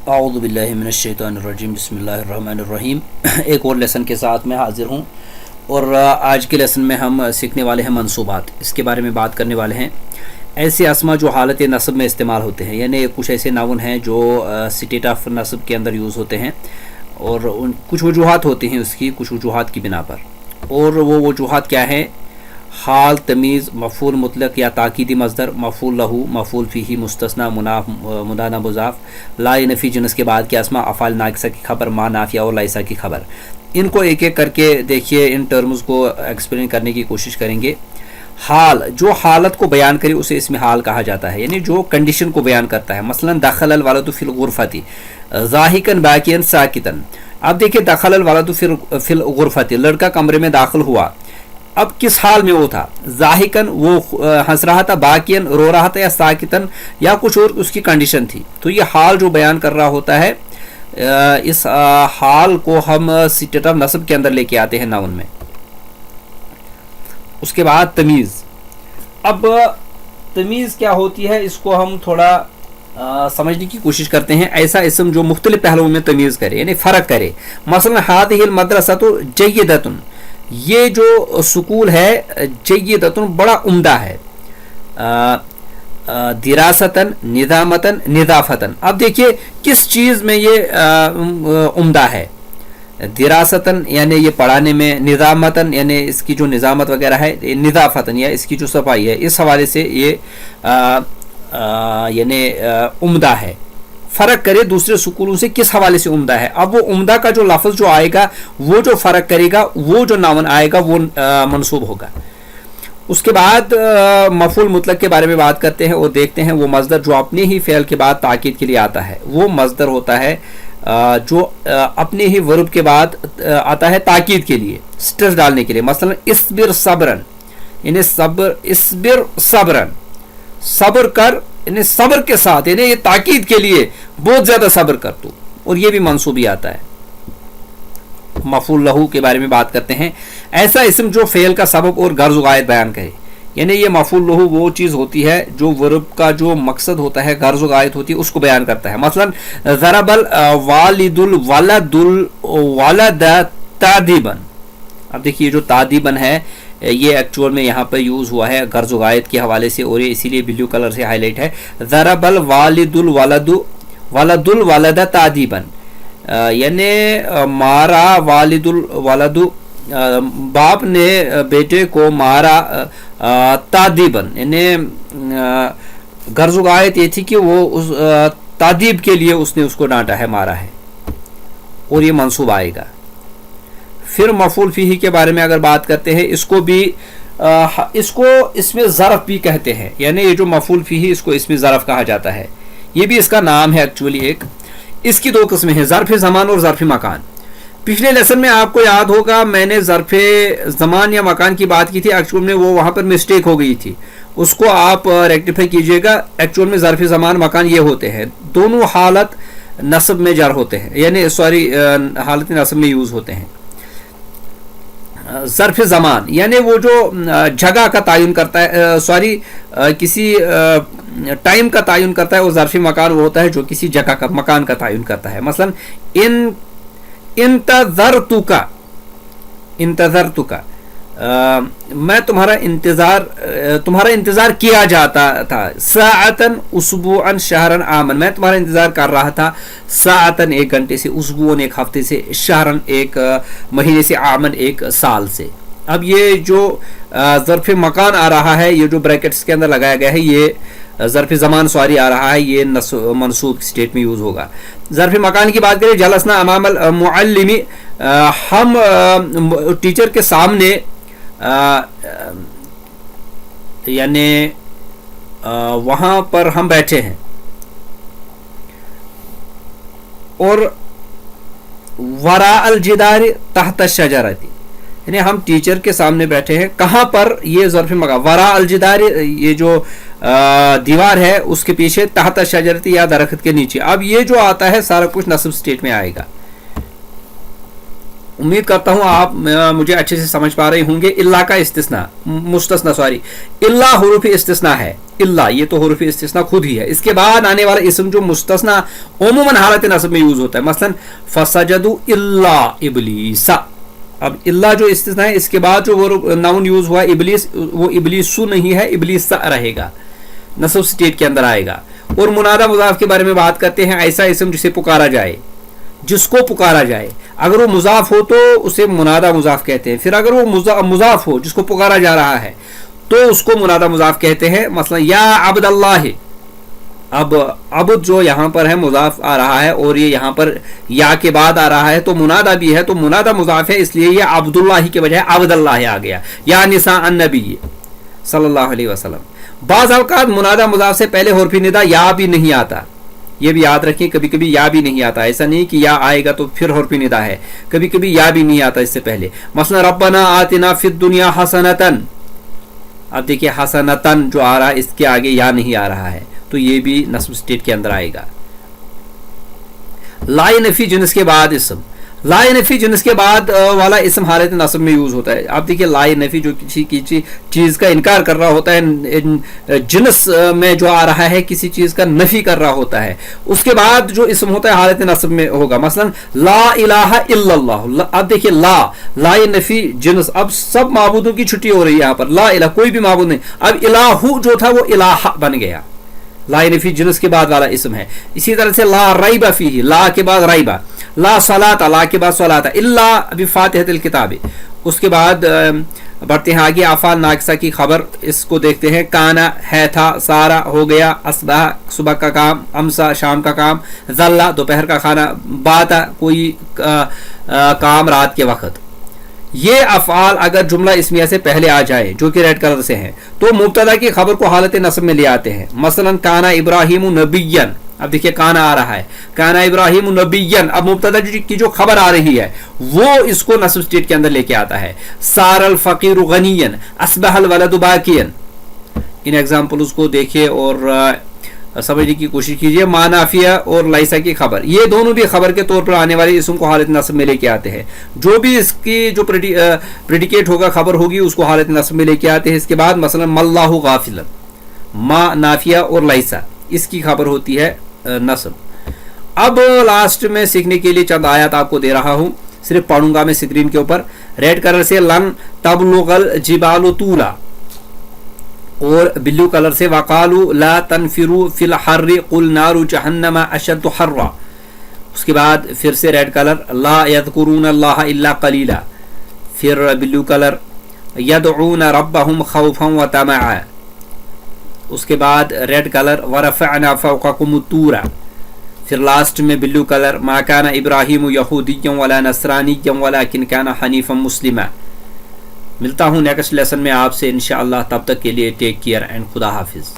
اعوذ باللہ من الشیطان الرجیم بسم اللہ الرحمن الرحیم۔ ایک اور لیسن کے ساتھ میں حاضر ہوں، اور آج کے لیسن میں ہم سیکھنے والے ہیں منصوبات۔ اس کے بارے میں بات کرنے والے ہیں ایسے اسما جو حالت نصب میں استعمال ہوتے ہیں، یعنی کچھ ایسے ناون ہیں جو اسٹیٹ آف نصب کے اندر یوز ہوتے ہیں، اور کچھ وجوہات ہوتی ہیں اس کی، کچھ وجوہات کی بنا پر۔ اور وہ وجوہات کیا ہیں؟ حال، تمیز، مفعول مطلق یا تاکیدی مصدر، مفعول لہو، مفعول فیہ، مستثنی، مدانہ مضاف، لا نفی جنس کے بعد کے اسما، افعال ناقصہ کی خبر، ما نافیہ اور لیسا کی خبر۔ ان کو ایک ایک کر کے دیکھیے، ان ٹرمز کو ایکسپلین کرنے کی کوشش کریں گے۔ حال، جو حالت کو بیان کرے اسے اسم حال کہا جاتا ہے، یعنی جو کنڈیشن کو بیان کرتا ہے۔ مثلا دخل الولد فی الغرفۃ ضاحکا باکیا ساکتا۔ اب دیکھیے دخل الولد فی الغرفۃ، لڑکا کمرے میں داخل ہوا، اب کس حال میں وہ تھا؟ ضاحکن، وہ ہنس رہا تھا، باکین، رو رہا تھا، یا ساکتن، یا کچھ اور اس کی کنڈیشن تھی۔ تو یہ حال جو بیان کر رہا ہوتا ہے، اس حال کو ہم اسٹیٹ آف نصب کے اندر لے کے آتے ہیں ناؤن میں۔ اس کے بعد تمیز۔ اب تمیز کیا ہوتی ہے، اس کو ہم تھوڑا سمجھنے کی کوشش کرتے ہیں۔ ایسا اسم جو مختلف پہلوؤں میں تمیز کرے، یعنی فرق کرے۔ مثلا ہذہ المدرسۃ جیدۃ، یہ جو سکول ہے جیدۃ، بڑا عمدہ ہے۔ دراستاً، نظامتاً، نظافتاً۔ اب دیکھیے کس چیز میں یہ عمدہ ہے؟ دراستاً یعنی یہ پڑھانے میں، نظامتاً یعنی اس کی جو نظامت وغیرہ ہے، نظافتاً یا اس کی جو صفائی ہے، اس حوالے سے یہ یعنی عمدہ ہے۔ فرق کرے دوسرے سکولوں سے کس حوالے سے عمدہ ہے۔ اب وہ عمدہ کا جو لفظ جو آئے گا، وہ جو فرق کرے گا، وہ جو ناون آئے گا وہ منصوب ہوگا۔ اس کے بعد مفعول مطلق کے بارے میں بات کرتے ہیں اور دیکھتے ہیں وہ مصدر جو اپنے ہی فعل کے بعد تاکید کے لیے آتا ہے۔ وہ مصدر ہوتا ہے جو اپنے ہی ورب کے بعد آتا ہے تاکید کے لیے، سٹریس ڈالنے کے لیے۔ مثلا اصبر صبرن، یعنی اصبر صبرن، صبر کر، یعنی صبر کے ساتھ، یعنی یہ تاکید کے لیے بہت زیادہ صبر کر تو، اور یہ بھی منصوبی آتا ہے۔ مفعول لہو کے بارے میں بات کرتے ہیں، ایسا اسم جو فعل کا سبب اور غرض و غایت بیان کرے، یعنی یہ مفعول لہو وہ چیز ہوتی ہے جو ورب کا جو مقصد ہوتا ہے، غرض و غایت ہوتی ہے، اس کو بیان کرتا ہے۔ مثلا ضرب الوالد الولد تعدیبا۔ اب دیکھیے جو تعدیبا ہے یہ ایکچوئل میں یہاں پر یوز ہوا ہے غرض و غایت کے حوالے سے، اور یہ اسی لیے بلیو کلر سے ہائی لائٹ ہے۔ ضرب الوالد الولد تعدیبا، یعنی مارا والد الولد، باپ نے بیٹے کو مارا، تعدیباً یعنی غرض و غایت یہ تھی کہ وہ اس تعدیب کے لیے اس نے اس کو ڈانٹا ہے، مارا ہے، اور یہ منصوب آئے گا۔ پھر مفعول فیہ کے بارے میں اگر بات کرتے ہیں، اس کو اس میں ظرف بھی کہتے ہیں، یعنی یہ جو مفعول فیہ اس کو اس میں ظرف کہا جاتا ہے، یہ بھی اس کا نام ہے ایکچولی ایک۔ اس کی دو قسمیں ہیں، ظرف زمان اور ظرف مکان۔ پچھلے لیسن میں آپ کو یاد ہوگا میں نے ظرف زمان یا مکان کی بات کی تھی، ایکچوئل میں وہ وہاں پر مسٹیک ہو گئی تھی، اس کو آپ ریکٹیفائی کیجئے گا۔ ایکچوئل میں ظرف زمان مکان یہ ہوتے ہیں، دونوں حالت نصب میں جر ہوتے ہیں، یعنی حالت نصب میں یوز ہوتے ہیں۔ ظرف زمان یعنی وہ جو جگہ کا تعین کرتا ہے، کسی ٹائم کا تعین کرتا ہے، اور ظرف مکان وہ ہوتا ہے جو کسی جگہ کا، مکان کا تعین کرتا ہے۔ مثلا انتظرتک، میں تمہارا انتظار کیا جاتا تھا۔ ساعتن، اسبوعن، شہرن، عامن، میں تمہارا انتظار کر رہا تھا ساعتن ایک گھنٹے سے، اسبوعن ایک ہفتے سے، شہرن ایک مہینے سے، عامن ایک سال سے۔ اب یہ جو ظرف مکان آ رہا ہے، یہ جو بریکٹس کے اندر لگایا گیا ہے، یہ ظرف زمان آ رہا ہے، یہ منصوب اسٹیٹ میں یوز ہوگا۔ ظرف مکان کی بات کریں، جلسنا امام المعلم، ہم ٹیچر کے سامنے، یعنی وہاں پر ہم بیٹھے ہیں۔ اور وراء الجدار تحت الشجرۃ، یعنی ہم ٹیچر کے سامنے بیٹھے ہیں، کہاں پر؟ یہ ظرف مکان، وراء الجدار یہ جو دیوار ہے اس کے پیچھے، تحت الشجرۃ یا درخت کے نیچے۔ اب یہ جو آتا ہے سارا کچھ نصب اسٹیٹ میں آئے گا۔ امید کرتا ہوں آپ مجھے اچھے سے سمجھ پا رہے ہوں گے. اللہ کا استثناء مستثنا اللہ حروف استثناء ہے. اللہ یہ تو حروف استثناء خود ہی ہے. اس کے بعد آنے والا اسم جو مستثنا عموماً حالت نصب میں یوز ہوتا ہے. مثلا فسجدوا الا ابلیس. اب اللہ جو استثناء ہے اس کے بعد جو ناؤن یوز ہوا ابلیس, وہ ابلیسو نہیں ہے, ابلیس رہے گا, نصب سٹیٹ کے اندر آئے گا. اور منادہ مضاف کے بارے میں بات کرتے ہیں. ایسا اسم جسے پکارا جائے, جس کو پکارا جائے. اگر وہ مضاف ہو تو اسے منادہ مضاف کہتے ہیں. پھر اگر وہ مضاف ہو جس کو پکارا جا رہا ہے تو اس کو منادہ مضاف کہتے ہیں. مثلا یا عبد اللہ. اب عبد جو یہاں پر ہے مضاف آ رہا ہے اور یہ یہاں پر یا کے بعد آ رہا ہے تو منادہ بھی ہے, تو منادہ مضاف ہے, اس لیے یہ عبد اللہ کے بجائے عبد اللہ آ گیا. یا نساء النبی صلی اللہ علیہ وسلم. بعض اوقات منادہ مضاف سے پہلے حرف ندا یا بھی نہیں آتا. یہ بھی یاد رکھیں, کبھی کبھی یا بھی نہیں آتا. ایسا نہیں کہ یا آئے گا تو پھر حرف ندا ہے, کبھی کبھی یا بھی نہیں آتا اس سے پہلے. مثلا ربنا آتنا فی الدنیا حسنتن. اب دیکھیے حسنتن جو آ رہا ہے اس کے آگے یا نہیں آ رہا ہے, تو یہ بھی نصب سٹیٹ کے اندر آئے گا. لا نفی جنس کے بعد اسم, لا نفی جنس کے بعد والا اسم حالت نصب میں یوز ہوتا ہے. آپ دیکھیے لا نفی جو کسی چیز کا انکار کر رہا ہوتا ہے, جنس میں جو آ رہا ہے کسی چیز کا نفی کر رہا ہوتا ہے, اس کے بعد جو اسم ہوتا ہے حالت نصب میں ہوگا. مثلا لا الہ الا اللہ. اب دیکھیے لا نفی جنس, اب سب معبودوں کی چھٹی ہو رہی ہے یہاں پر. لا الہ کوئی بھی معبود نہیں. اب الہ جو تھا وہ الہ بن گیا. لا نفی جنس کے بعد والا اسم ہے. اسی طرح سے لا ریب فیہ, لا کے بعد ریبہ. لا صلاۃ, لا کے بعد صلاۃ. الا بفاتحۃ الکتاب. اس کے بعد بڑھتے ہیں آگے. افعال ناقصہ کی خبر, اس کو دیکھتے ہیں. کانا ہے تھا, سارا ہو گیا, اصبح صبح کا کام, امسا شام کا کام, ظل دوپہر کا کھانا, باتا کوئی کام رات کے وقت. یہ افعال اگر جملہ اسمیہ سے پہلے آ جائے جو کہ ریڈ کلر سے ہیں تو مبتدا کی خبر کو حالت نصب میں لے آتے ہیں. مثلا کانا ابراہیم نبیًا. اب دیکھیے کانا آ رہا ہے, کانا ابراہیم نبیًا. اب مبتدا کی جو خبر آ رہی ہے وہ اس کو نصب سٹیٹ کے اندر لے کے آتا ہے. سار الفقیر غنیًا, اصبح الولد باکیًا. ان ایگزامپلز کو دیکھیے اور سمجھنے کی کوشش کیجیے. ما نافیہ اور لیسا کی خبر, یہ دونوں بھی خبر کے طور پر آنے والے اسم کو حالت نصب میں لے کے آتے ہیں. جو بھی اس کی جو پریڈیکیٹ ہوگا, خبر ہوگی, اس کو حالت نصب میں لے کے آتے ہیں. اس کے بعد مثلا ماللہ غافلا, ما نافیہ اور لیسا, اس کی خبر ہوتی ہے نصب. اب لاسٹ میں سیکھنے کے لیے چند آیات آپ کو دے رہا ہوں, صرف پڑھوں گا میں اسکرین کے اوپر. ریڈ کلر سے لن تبلغ الجبال طولا, اور بلو کلر سے وقالوا لا تنفروا فی الحر قل نار جہنم اشد حرا. اس کے بعد پھر سے ریڈ کلر لا یذکرون اللہ الا قلیلا. پھر بلو کلر یدعون ربهم خوفا وطمعا. اس کے بعد ریڈ کلر ورفعنا فوقکم الطور. پھر لاسٹ میں بلو کلر ما کان ابراہیم یہودیا ولا نصرانیا ولکن کان حنیفا مسلما. ملتا ہوں نیکسٹ لیسن میں آپ سے انشاءاللہ. تب تک کے لیے ٹیک کیئر اینڈ خدا حافظ.